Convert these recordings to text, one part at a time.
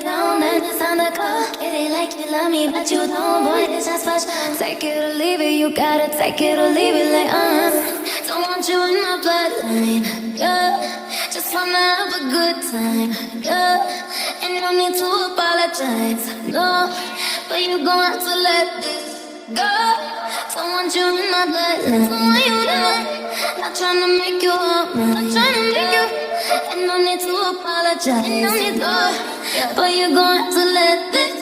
down, then it's on the call. It ain't like you love me, but you don't, boy, this just for sure. Take it or leave it, you gotta take it or leave it, like, don't want you in my bloodline, yeah. Just wanna have a good time, yeah. And no need to apologize, no. But you gon' have to let this go. Don't want you in my bloodline, don't want you to. Not tryna make you up, man. Not tryna make you. And no need to apologize, and no need to. But you gon' have to let this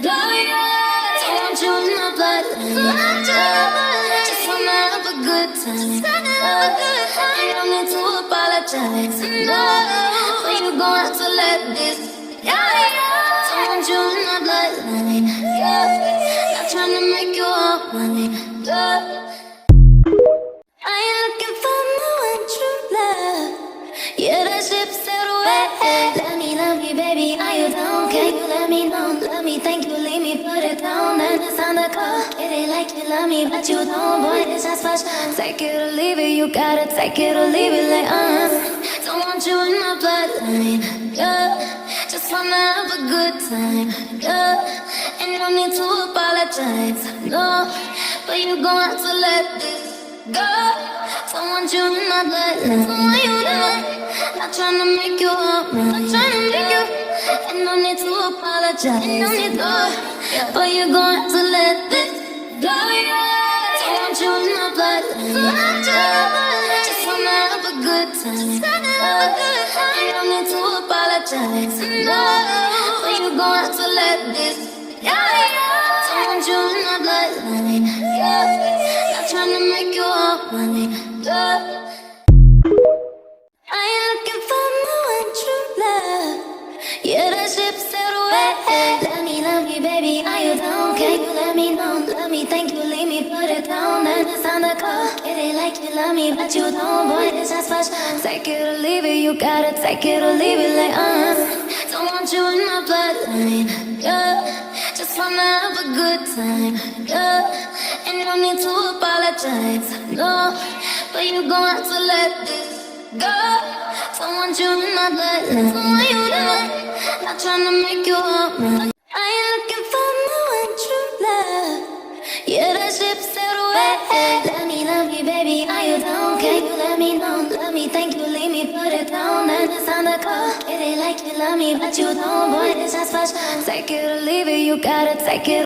go, yeah. Don't want you in my bloodline, yeah. Just wanna have a good time, and no need to apologize, no. But you gon' have to let this, yeah. Don't want you in my bloodline, yeah. Not tryna make you up, money, yeah. I ain't looking for more and true love. Yeah, that ship sailed away. Love me, baby, are you down? Can you let me know? Love me, thank you, leave me, put it down. Then it's on the call. It ain't like you love me, but you don't, boy, this just for sure. Take it or leave it, you gotta take it or leave it, like, don't want you in my bloodline, yeah. Just wanna have a good time, yeah. And no need to apologize, no. But you gon' have to let this go. Don't want you in my bloodline, don't want you to. Not tryna make you up, man. Not tryna make you. And no need to apologize, and no need to. But you gon' have to let this go, yeah. Don't want you in my bloodline, yeah. Just wanna have a good time, and no need to apologize, no. But you gon' have to let this, yeah. Don't want you in my bloodline, yeah. Not tryna make you up, money, yeah. I ain't looking for more and true love. Yeah, that ship sailed away. Love me, baby, are you down? Can you let me know? Love me, thank you, leave me, put it down. Then it's on the call. It ain't like you love me, but you don't, boy, this just for sure. Take it or leave it, you gotta take it or leave it, like, don't want you in my bloodline, yeah. Just wanna have a good time, yeah. And no need to apologize, no. But you gon' have to let this go. Don't want you in my bloodline, don't want you to. Not tryna make you up, man. I ain't looking for more and true love. Yeah, that ship sailed away. Love me, baby, are you down? Can you let me know? Love me, thank you, leave me, put it down. Then it's on the call. It ain't like you love me, but you don't, boy, this just for sure. Take it or leave it, you gotta take it.